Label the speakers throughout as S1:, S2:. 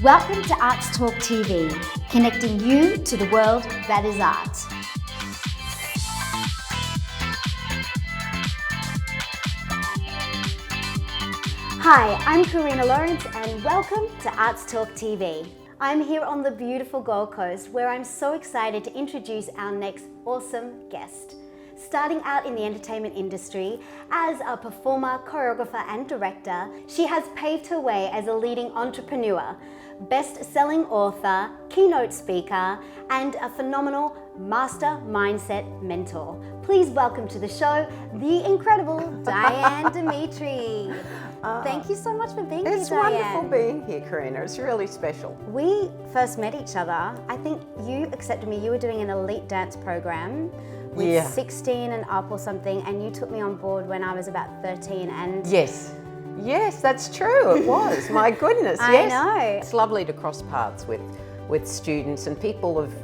S1: Welcome to Arts Talk TV, connecting you to the world that is art. Hi, I'm Karina Lawrence and welcome to Arts Talk TV. I'm here on the beautiful Gold Coast where I'm so excited to introduce our next awesome guest. Starting out in the entertainment industry as a performer, choreographer and director, she has paved her way as a leading entrepreneur, best-selling author, keynote speaker, and a phenomenal master mindset mentor. Please welcome to the show, the incredible Diane Demetre. Thank you so much for being here, Diane.
S2: It's wonderful being here, Karina. It's really special.
S1: We first met each other, I think you accepted me, you were doing an elite dance program with 16 and up or something, and you took me on board when I was about 13 and...
S2: Yes, that's true, it was. My goodness, yes.
S1: I know.
S2: It's lovely to cross paths with students and people of,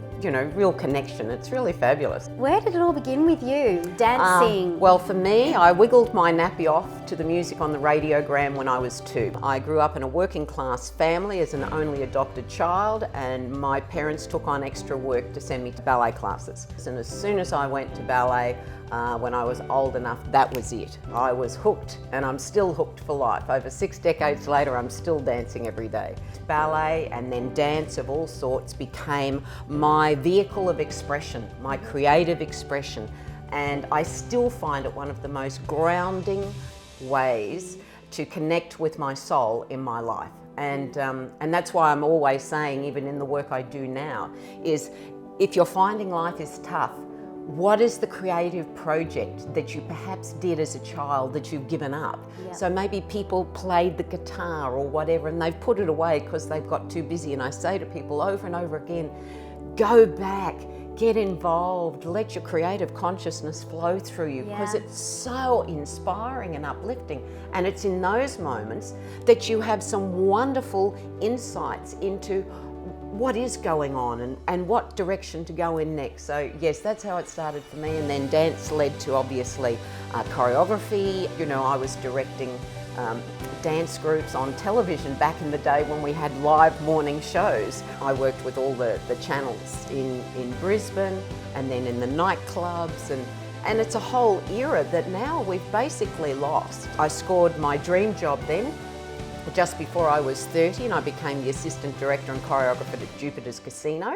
S2: real connection. It's really fabulous.
S1: Where did it all begin with you? Dancing?
S2: Well, for me, I wiggled my nappy off to the music on the radiogram when I was 2. I grew up in a working class family as an only adopted child, and my parents took on extra work to send me to ballet classes. And as soon as I went to ballet, when I was old enough, that was it. I was hooked, and I'm still hooked for life. Over 6 decades later, I'm still dancing every day. Ballet and then dance of all sorts became my vehicle of expression, my creative expression, and I still find it one of the most grounding ways to connect with my soul in my life. And that's why I'm always saying, even in the work I do now, is if you're finding life is tough, what is the creative project that you perhaps did as a child that you've given up? Yep. So maybe people played the guitar or whatever and they've put it away because they've got too busy. And I say to people over and over again, go back, get involved, let your creative consciousness flow through you, because it's so inspiring and uplifting. And it's in those moments that you have some wonderful insights into what is going on and what direction to go in next. So yes, that's how it started for me, and then dance led to obviously choreography. I was directing dance groups on television back in the day when we had live morning shows. I worked with all the channels in Brisbane and then in the nightclubs, and it's a whole era that now we've basically lost. I scored my dream job then, just before I was 30, and I became the assistant director and choreographer at Jupiter's Casino,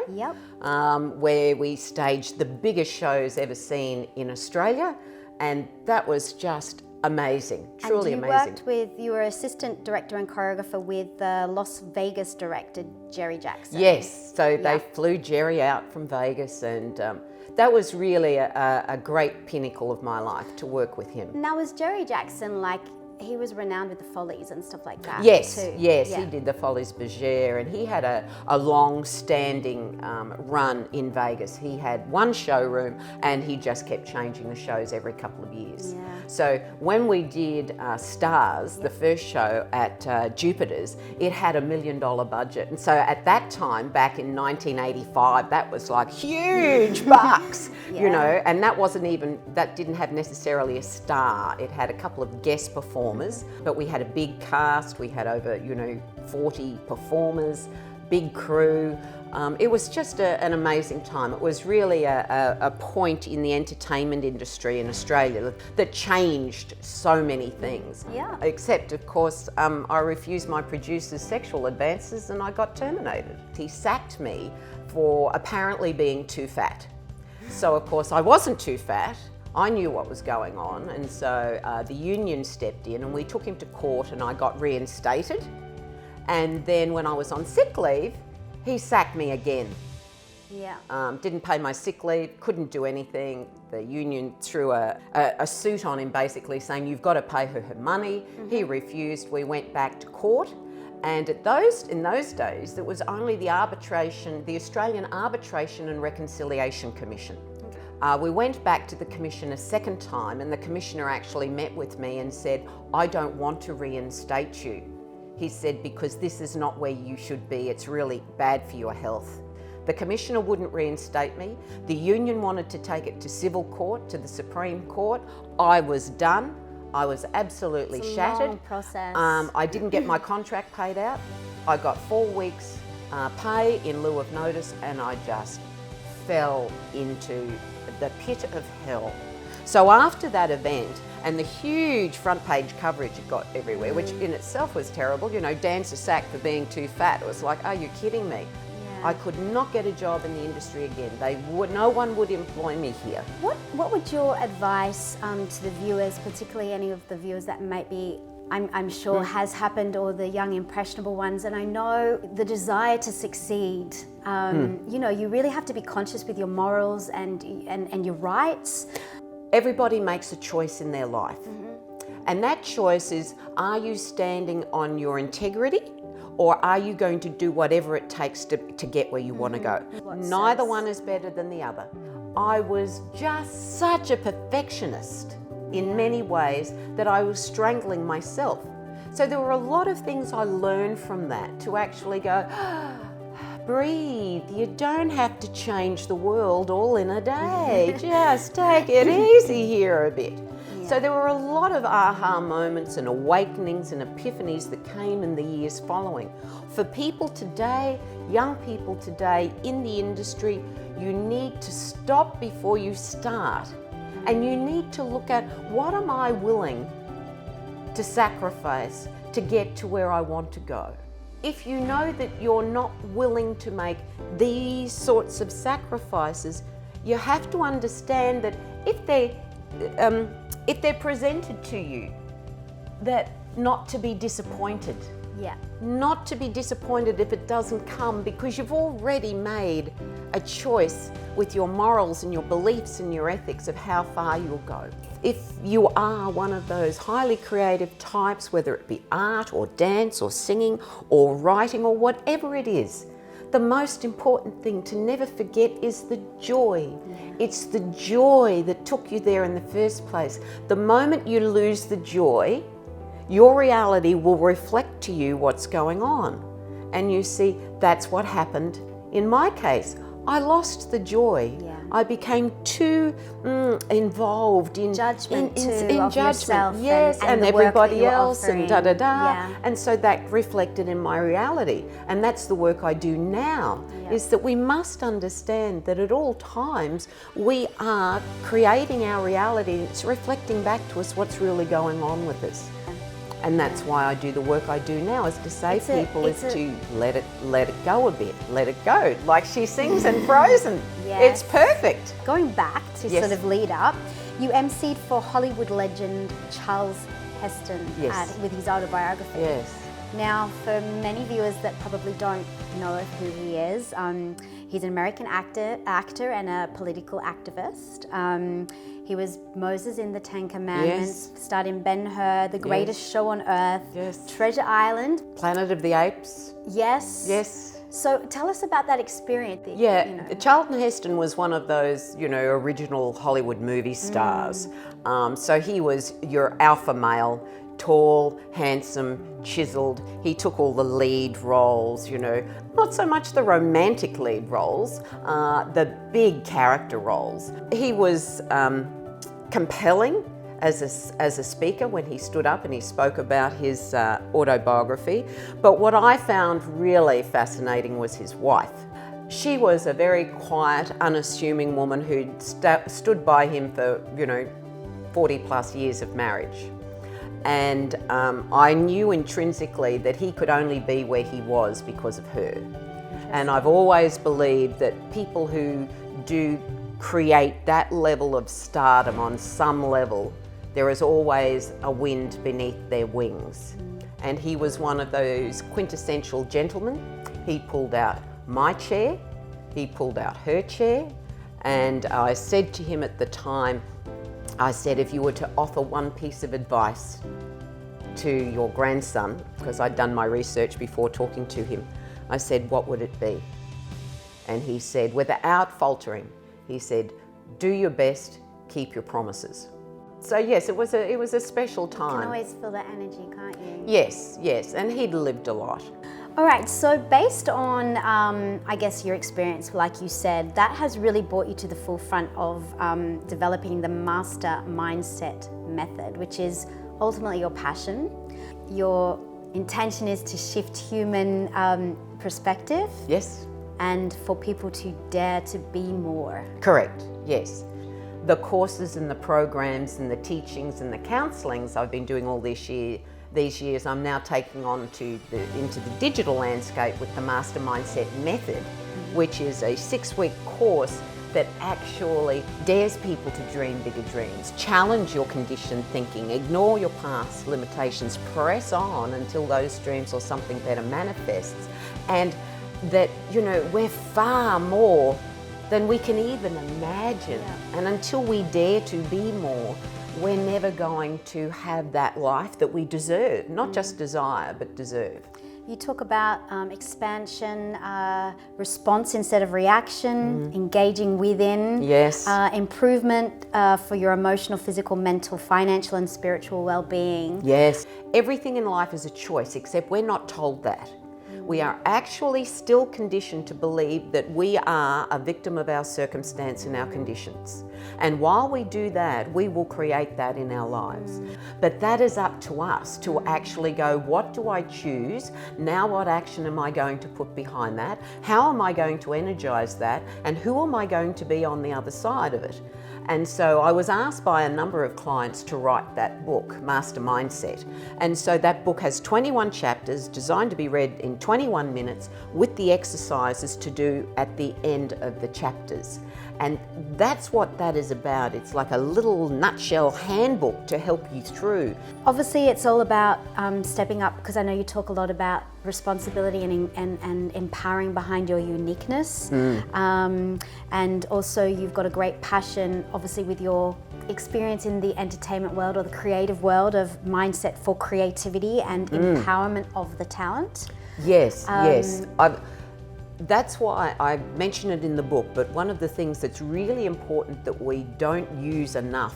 S2: where we staged the biggest shows ever seen in Australia, and that was just amazing, truly amazing.
S1: You were assistant director and choreographer with the Las Vegas director, Jerry Jackson.
S2: Yes, so they flew Jerry out from Vegas, and that was really a great pinnacle of my life to work with him.
S1: Now, was Jerry Jackson he was renowned with the Follies and stuff like that?
S2: Yes,
S1: too.
S2: He did the Follies Bergère, and he had a long-standing run in Vegas. He had one showroom, and he just kept changing the shows every couple of years.
S1: Yeah.
S2: So when we did Stars, the first show at Jupiter's, it had $1 million budget, and so at that time, back in 1985, that was like huge bucks, and that didn't have necessarily a star. It had a couple of guest performers, but we had a big cast. We had over 40 performers, big crew. It was just an amazing time. It was really a point in the entertainment industry in Australia that changed so many things.
S1: Yeah.
S2: Except, of course, I refused my producer's sexual advances and I got terminated. He sacked me for apparently being too fat. So, of course, I wasn't too fat. I knew what was going on, and so the union stepped in and we took him to court, and I got reinstated. And then when I was on sick leave, he sacked me again.
S1: Yeah.
S2: Didn't pay my sick leave, couldn't do anything. The union threw a suit on him basically saying, you've got to pay her money. Mm-hmm. He refused. We went back to court. And in those days, there was only the Australian Arbitration and Reconciliation Commission. We went back to the commission a second time, and the commissioner actually met with me and said, I don't want to reinstate you. He said, because this is not where you should be. It's really bad for your health. The commissioner wouldn't reinstate me. The union wanted to take it to civil court, to the Supreme Court. I was done. I was absolutely shattered.
S1: Long process.
S2: I didn't get my contract paid out. I got 4 weeks pay in lieu of notice, and I just fell into the pit of hell. So after that event, and the huge front page coverage it got everywhere, which in itself was terrible, you know, Dancer sacked for being too fat. It was like, are you kidding me? Yeah. I could not get a job in the industry again. No one would employ me here.
S1: What would your advice to the viewers, particularly any of the viewers that might be, I'm sure has happened, or the young impressionable ones, and I know the desire to succeed, you know, you really have to be conscious with your morals and your rights.
S2: Everybody makes a choice in their life. And that choice is, are you standing on your integrity, or are you going to do whatever it takes to get where you want to go? Neither one is better than the other. I was just such a perfectionist in many ways that I was strangling myself. So there were a lot of things I learned from that, to actually go, breathe. You don't have to change the world all in a day. Just take it easy here a bit. Yeah. So there were a lot of aha moments and awakenings and epiphanies that came in the years following. For people today, young people today in the industry, you need to stop before you start. And you need to look at, what am I willing to sacrifice to get to where I want to go? If you know that you're not willing to make these sorts of sacrifices, you have to understand that if they're presented to you, that not to be disappointed.
S1: Yeah.
S2: Not to be disappointed if it doesn't come, because you've already made a choice with your morals and your beliefs and your ethics of how far you'll go. If you are one of those highly creative types, whether it be art or dance or singing or writing or whatever it is, the most important thing to never forget is the joy. It's the joy that took you there in the first place. The moment you lose the joy, your reality will reflect to you what's going on. And you see, that's what happened in my case. I lost the joy. Yeah. I became too involved in
S1: judgment,
S2: in
S1: of
S2: judgment, yes, and everybody else, and
S1: Yeah.
S2: And so that reflected in my reality. And that's the work I do now, is that we must understand that at all times we are creating our reality. It's reflecting back to us what's really going on with us. And that's why I do the work I do now, is to say people is to let it go a bit, let it go. Like she sings in Frozen. It's perfect.
S1: Going back to sort of lead up, you emceed for Hollywood legend Charles Heston with his autobiography.
S2: Yes.
S1: Now, for many viewers that probably don't know who he is, he's an American actor and a political activist. He was Moses in the Ten Commandments, starred in Ben-Hur, The Greatest Show on Earth, Treasure Island,
S2: Planet of the Apes.
S1: Yes. So tell us about that experience.
S2: Charlton Heston was one of those, original Hollywood movie stars. So he was your alpha male, tall, handsome, chiseled. He took all the lead roles, not so much the romantic lead roles, the big character roles. He was compelling as a speaker when he stood up and he spoke about his autobiography. But what I found really fascinating was his wife. She was a very quiet, unassuming woman who'd stood by him for, 40 plus years of marriage. And I knew intrinsically that he could only be where he was because of her. And I've always believed that people who do create that level of stardom on some level, there is always a wind beneath their wings. And he was one of those quintessential gentlemen. He pulled out my chair, he pulled out her chair, and I said to him at the time, I said, if you were to offer one piece of advice to your grandson, because I'd done my research before talking to him, I said, what would it be? And he said, without faltering, he said, do your best, keep your promises. So yes, it was a special time.
S1: You can always feel that energy, can't you?
S2: Yes, and he'd lived a lot.
S1: All right, so based on, I guess, your experience, like you said, that has really brought you to the forefront of developing the master mindset method, which is ultimately your passion. You're intention is to shift human perspective.
S2: Yes.
S1: And for people to dare to be more.
S2: Correct, yes. The courses and the programs and the teachings and the counsellings I've been doing all these years, I'm now taking on into the digital landscape with the Master Mindset Method, which is a 6-week course that actually dares people to dream bigger dreams, challenge your conditioned thinking, ignore your past limitations, press on until those dreams or something better manifests, and that, you know, we're far more than we can even imagine.
S1: Yeah.
S2: And until we dare to be more, we're never going to have that life that we deserve, not just desire, but deserve.
S1: You talk about expansion, response instead of reaction, engaging within,
S2: Yes.
S1: Improvement for your emotional, physical, mental, financial and spiritual well-being.
S2: Yes. Everything in life is a choice, except we're not told that. We are actually still conditioned to believe that we are a victim of our circumstance and our conditions. And while we do that, we will create that in our lives. But that is up to us to actually go, what do I choose? Now what action am I going to put behind that? How am I going to energize that? And who am I going to be on the other side of it? And so I was asked by a number of clients to write that book, Master Mindset. And so that book has 21 chapters designed to be read in 21 minutes with the exercises to do at the end of the chapters. And that's what that is about. It's like a little nutshell handbook to help you through.
S1: Obviously, it's all about stepping up, because I know you talk a lot about responsibility and empowering behind your uniqueness. And also, you've got a great passion, obviously, with your experience in the entertainment world or the creative world of mindset for creativity and empowerment of the talent.
S2: Yes, yes. That's why I mention it in the book, but one of the things that's really important that we don't use enough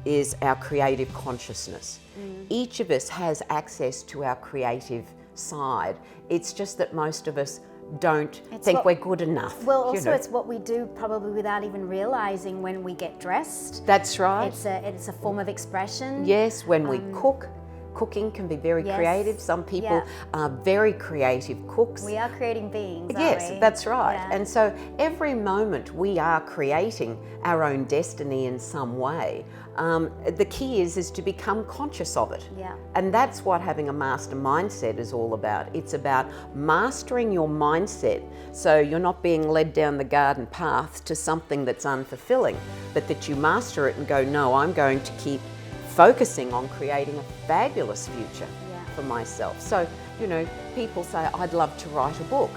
S2: is our creative consciousness. Each of us has access to our creative side. It's just that most of us don't think we're good enough.
S1: Well, also it's what we do probably without even realizing when we get dressed.
S2: That's right.
S1: It's a form of expression.
S2: Yes, when we cook. Cooking can be very creative. Some people are very creative cooks.
S1: We are creating beings,
S2: yes,
S1: aren't we?
S2: that's right.
S1: Yeah.
S2: And so every moment we are creating our own destiny in some way. The key is to become conscious of it.
S1: Yeah.
S2: And that's what having a master mindset is all about. It's about mastering your mindset so you're not being led down the garden path to something that's unfulfilling, but that you master it and go, no, I'm going to keep focusing on creating a fabulous future for myself. So, you know, people say, I'd love to write a book.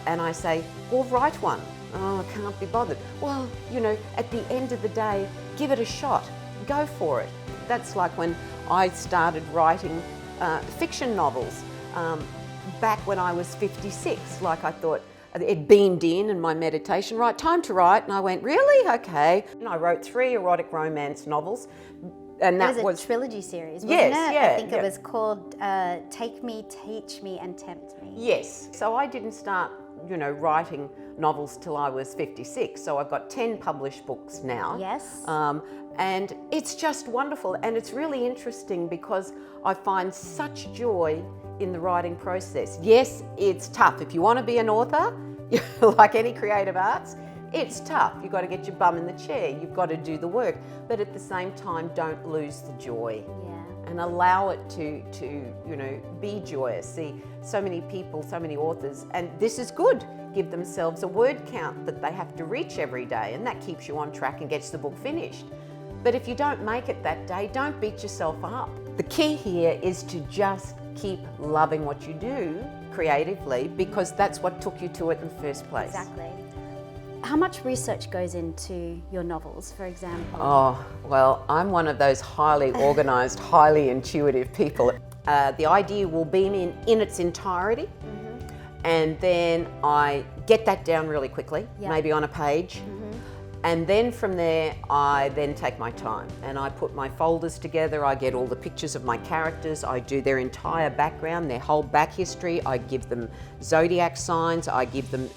S2: And I say, well, write one. Oh, I can't be bothered. Well, you know, at the end of the day, give it a shot. Go for it. That's like when I started writing fiction novels back when I was 56. Like I thought, it beamed in my meditation, right, time to write. And I went, really? Okay. And I wrote 3 erotic romance novels. And that
S1: was a trilogy series, wasn't
S2: yes,
S1: it?
S2: yeah,
S1: I think it was called Take Me, Teach Me and Tempt Me.
S2: Yes. So I didn't start, you know, writing novels till I was 56. So I've got 10 published books now.
S1: Yes.
S2: And it's just wonderful. And it's really interesting because I find such joy in the writing process. Yes, it's tough. If you want to be an author, like any creative arts, it's tough. You've got to get your bum in the chair. You've got to do the work. But at the same time, don't lose the joy.
S1: Yeah.
S2: And allow it to you know, be joyous. See, so many people, so many authors, and this is good, give themselves a word count that they have to reach every day, and that keeps you on track and gets the book finished. But if you don't make it that day, don't beat yourself up. The key here is to just keep loving what you do creatively, because that's what took you to it in the first place.
S1: Exactly. How much research goes into your novels, for example?
S2: Oh, well, I'm one of those highly organised, highly intuitive people. The idea will beam in its entirety, and then I get that down really quickly, maybe on a page. And then from there, I then take my time and I put my folders together. I get all the pictures of my characters. I do their entire background, their whole back history. I give them zodiac signs. I give them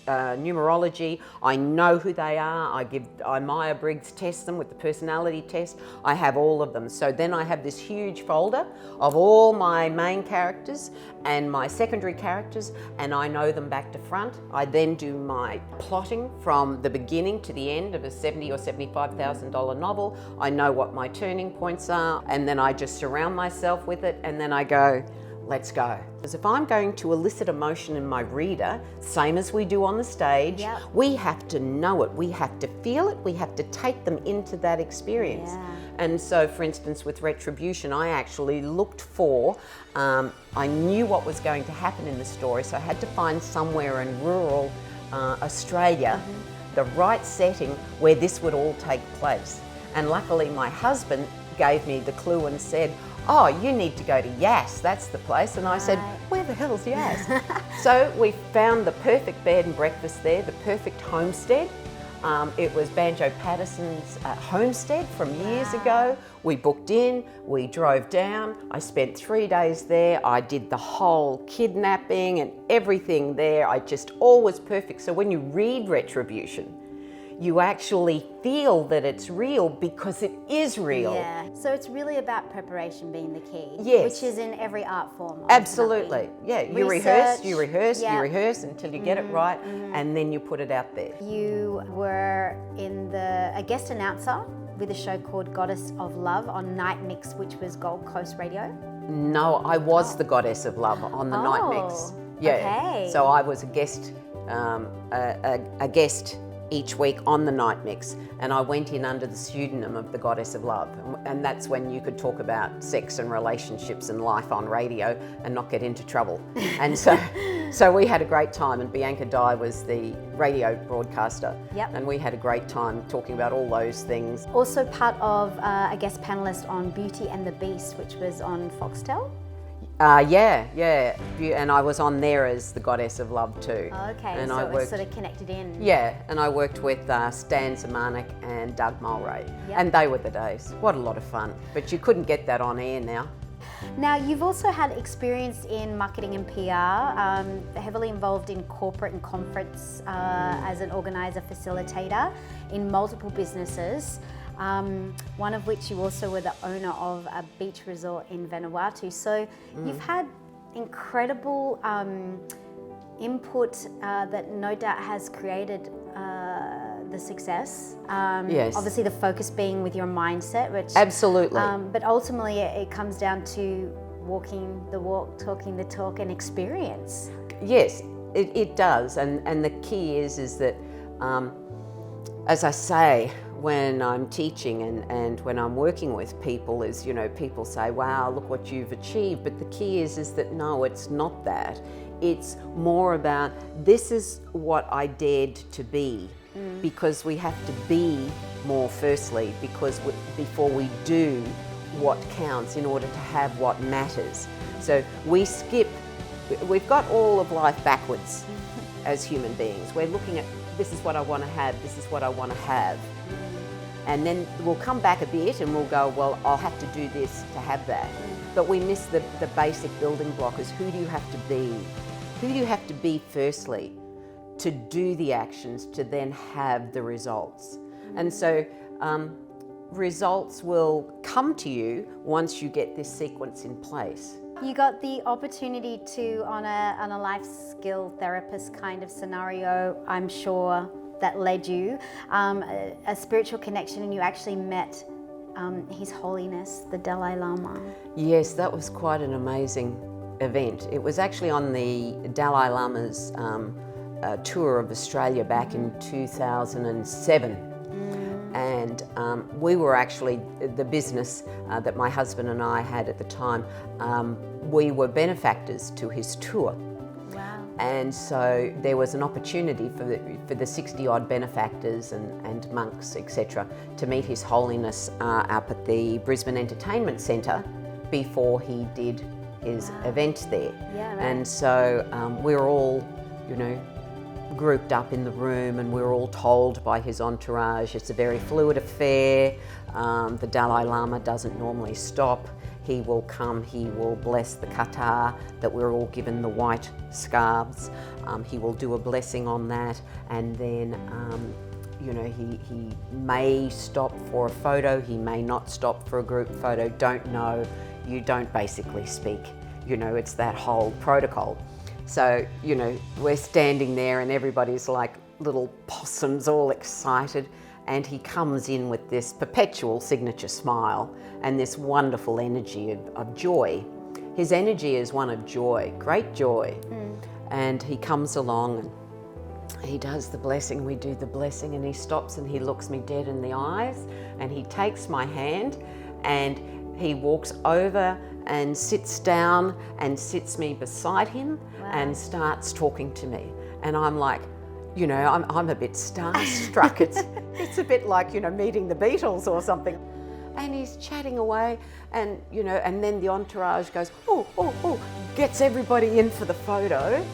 S2: numerology. I know who they are. I Myers-Briggs test them with the personality test. I have all of them. So then I have this huge folder of all my main characters and my secondary characters, and I know them back to front. I then do my plotting from the beginning to the end of a $70,000 or $75,000 novel. I know what my turning points are, and then I just surround myself with it, and then I go, let's go. Because if I'm going to elicit emotion in my reader, same as we do on the stage,
S1: Yep.
S2: we have to know it, we have to feel it, we have to take them into that experience.
S1: Yeah.
S2: And so, for instance, with Retribution, I actually looked for, I knew what was going to happen in the story, so I had to find somewhere in rural Australia, the right setting where this would all take place. And luckily my husband gave me the clue and said, oh, you need to go to Yass, that's the place. And I said, where the hell's Yass? So we found the perfect bed and breakfast there, the perfect homestead. It was Banjo Patterson's homestead from years ago. We booked in, we drove down, I spent 3 days there, I did the whole kidnapping and everything there. All was perfect. So when you read Retribution, you actually feel that it's real because it is real.
S1: Yeah. So it's really about preparation being the key.
S2: Yes.
S1: Which is in every art form.
S2: Absolutely. Yeah. You rehearse, you rehearse,
S1: Yeah.
S2: you rehearse until you get it right, and then you put it out there.
S1: You were a guest announcer with a show called Goddess of Love on Night Mix, which was Gold Coast Radio.
S2: No, I was the Goddess of Love on the Night Mix. Yeah.
S1: Okay.
S2: So I was a guest, a guest each week on the Night Mix, and I went in under the pseudonym of the Goddess of Love, and that's when you could talk about sex and relationships and life on radio and not get into trouble. And so we had a great time, and Bianca Dye was the radio broadcaster.
S1: Yep.
S2: And we had a great time talking about all those things.
S1: Also part of a guest panelist on Beauty and the Beast, which was on Foxtel.
S2: Yeah. And I was on there as the Goddess of Love too.
S1: Okay,
S2: and
S1: so
S2: I
S1: it was
S2: worked,
S1: sort of connected in.
S2: Yeah, and I worked with Stan Zemanek and Doug Mulray.
S1: Yep.
S2: And they were the days. What a lot of fun. But you couldn't get that on air now.
S1: Now, you've also had experience in marketing and PR, heavily involved in corporate and conference as an organizer, facilitator in multiple businesses. One of which you also were the owner of a beach resort in Vanuatu. So you've had incredible input that no doubt has created the success.
S2: Yes.
S1: Obviously the focus being with your mindset, which
S2: Absolutely.
S1: but ultimately it comes down to walking the walk, talking the talk, and experience.
S2: Yes, it does. And the key is that, as I say, when I'm teaching and when I'm working with people is, people say, wow, look what you've achieved. But the key is that no, it's not that. It's more about, this is what I dared to be. Because we have to be more firstly, because before we do what counts in order to have what matters. So we've got all of life backwards as human beings. We're looking at, this is what I want to have, this is what I want to have. And then we'll come back a bit and we'll go, well, I'll have to do this to have that. But we miss the basic building block is, who do you have to be? Who do you have to be firstly to do the actions to then have the results? And so results will come to you once you get this sequence in place.
S1: You got the opportunity to, on a life skill therapist kind of scenario, I'm sure, that led you, a spiritual connection, and you actually met His Holiness, the Dalai Lama. Yes,
S2: that was quite an amazing event. It was actually on the Dalai Lama's tour of Australia back in 2007. And we were actually, the business that my husband and I had at the time, we were benefactors to his tour.
S1: Wow.
S2: And so there was an opportunity for the 60 odd benefactors and monks, etc., to meet His Holiness up at the Brisbane Entertainment Centre before he did his event there.
S1: Yeah, right.
S2: And so we were all, grouped up in the room, and we're all told by his entourage it's a very fluid affair. The Dalai Lama doesn't normally stop. He will come, he will bless the kata, that we're all given the white scarves. He will do a blessing on that, and then you know, he may stop for a photo, he may not stop for a group photo, don't know. You don't basically speak, you know, it's that whole protocol. So, you know, we're standing there and everybody's like little possums, all excited, and he comes in with this perpetual signature smile and this wonderful energy of joy. His energy is one of joy, great joy. And he comes along and he does the blessing, we do the blessing, and he stops and he looks me dead in the eyes, and he takes my hand and he walks over and sits down and sits me beside him. Wow. And starts talking to me. And I'm like, you know, I'm a bit starstruck. It's a bit like, you know, meeting the Beatles or something. And he's chatting away, and, you know, and then the entourage goes, oh, gets everybody in for the photo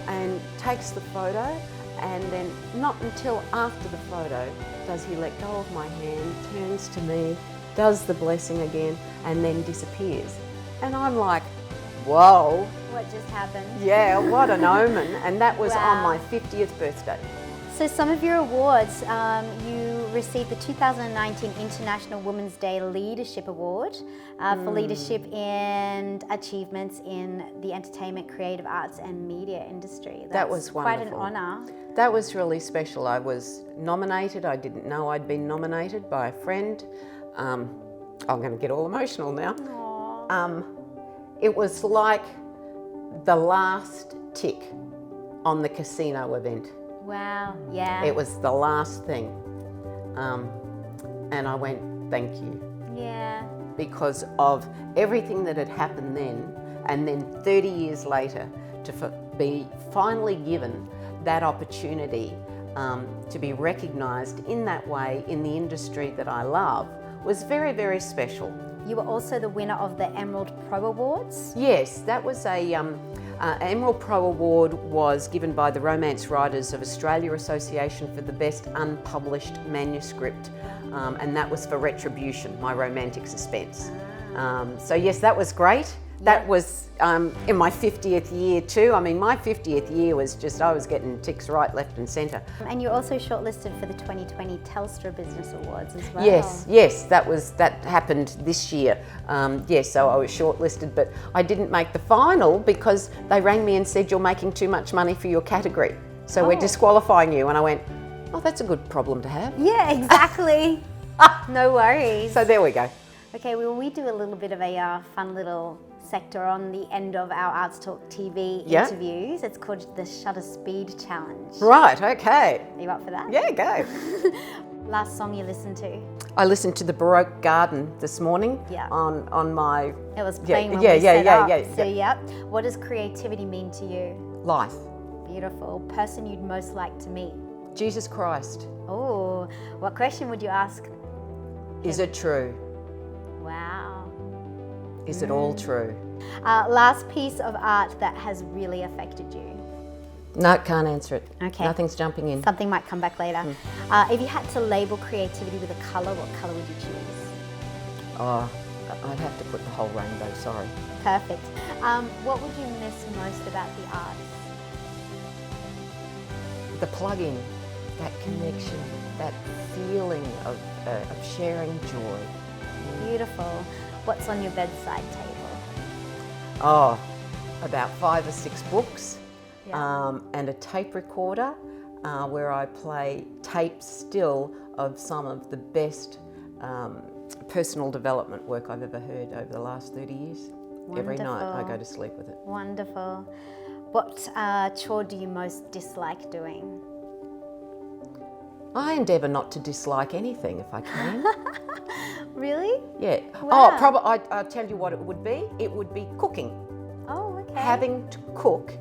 S2: and takes the photo. And then not until after the photo does he let go of my hand, turns to me, does the blessing again, and then disappears. And I'm like, whoa.
S1: What just happened?
S2: Yeah, what an omen. And that was on my 50th birthday.
S1: So some of your awards, you received the 2019 International Women's Day Leadership Award for leadership and achievements in the entertainment, creative arts and media industry.
S2: That was wonderful.
S1: Quite an honour.
S2: That was really special. I was nominated. I didn't know I'd been nominated by a friend. I'm going to get all emotional now. It was like the last tick on the casino event.
S1: Wow, yeah.
S2: It was the last thing. And I went, thank you.
S1: Yeah.
S2: Because of everything that had happened then, and then 30 years later, to be finally given that opportunity to be recognised in that way in the industry that I love was very, very special.
S1: You were also the winner of the Emerald Pro Awards?
S2: Yes, that was a Emerald Pro Award was given by the Romance Writers of Australia Association for the best unpublished manuscript, and that was for Retribution, my romantic suspense. So yes, that was great. That was in my 50th year too. I mean, my 50th year was just, I was getting ticks right, left and centre.
S1: And you're also shortlisted for the 2020 Telstra Business Awards as well.
S2: Yes, that happened this year. Yes, so I was shortlisted, but I didn't make the final because they rang me and said, you're making too much money for your category, so we're disqualifying you. And I went, oh, that's a good problem to have.
S1: Yeah, exactly. No worries.
S2: So there we go.
S1: Okay, well, we do a little bit of a fun little sector on the end of our Arts Talk TV interviews. It's called the Shutter Speed Challenge.
S2: Right, okay.
S1: Are you up for that?
S2: Yeah, go.
S1: Last song you listened to?
S2: I listened to the Baroque Garden this morning on my...
S1: It was playing when we set up. So
S2: yeah.
S1: What does creativity mean to you?
S2: Life.
S1: Beautiful. Person you'd most like to meet?
S2: Jesus Christ.
S1: Oh, what question would you ask him?
S2: Is it true?
S1: Wow.
S2: Is it all true?
S1: Last piece of art that has really affected you?
S2: No, can't answer it.
S1: Okay.
S2: Nothing's jumping in.
S1: Something might come back later. If you had to label creativity with a colour, what colour would you choose?
S2: Oh, I'd have to put the whole rainbow, sorry.
S1: Perfect. What would you miss most about the arts?
S2: The plug-in, that connection, that feeling of sharing joy.
S1: Beautiful. What's on your bedside table?
S2: Oh, about 5 or 6 books,
S1: Yeah.
S2: and a tape recorder where I play tapes still of some of the best personal development work I've ever heard over the last 30 years.
S1: Wonderful.
S2: Every night I go to sleep with it.
S1: Wonderful. What chore do you most dislike doing?
S2: I endeavour not to dislike anything if I can.
S1: Really?
S2: Yeah.
S1: Wow.
S2: Oh, probably. I'll tell you what it would be. It would be cooking.
S1: Oh, okay.
S2: Having to cook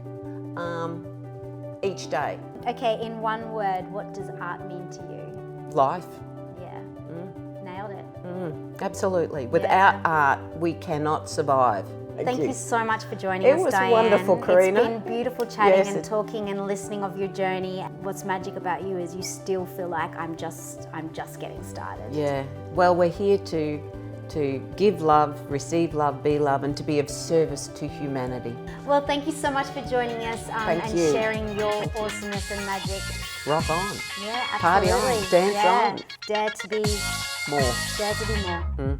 S2: each day.
S1: Okay, in one word, what does art mean to you?
S2: Life.
S1: Yeah. Nailed it.
S2: Absolutely. Without art, we cannot survive.
S1: Thank you so much for joining
S2: It
S1: us,
S2: was
S1: Diane.
S2: wonderful, Karina.
S1: It's been beautiful chatting
S2: Yes,
S1: and talking and listening of your journey. What's magic about you is you still feel like I'm just getting started.
S2: Yeah. Well, we're here to give love, receive love, be love, and to be of service to humanity.
S1: Well, thank you so much for joining us and
S2: you.
S1: sharing your awesomeness and magic.
S2: Rock on.
S1: Yeah,
S2: Party
S1: absolutely.
S2: on. Dance on.
S1: Dare to be
S2: More.
S1: Dare to be more.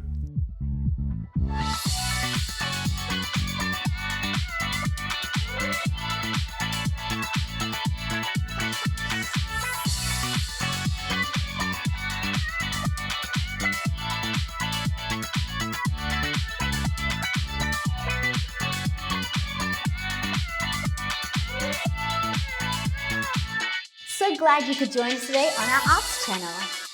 S1: So glad you could join us today on our Arts channel.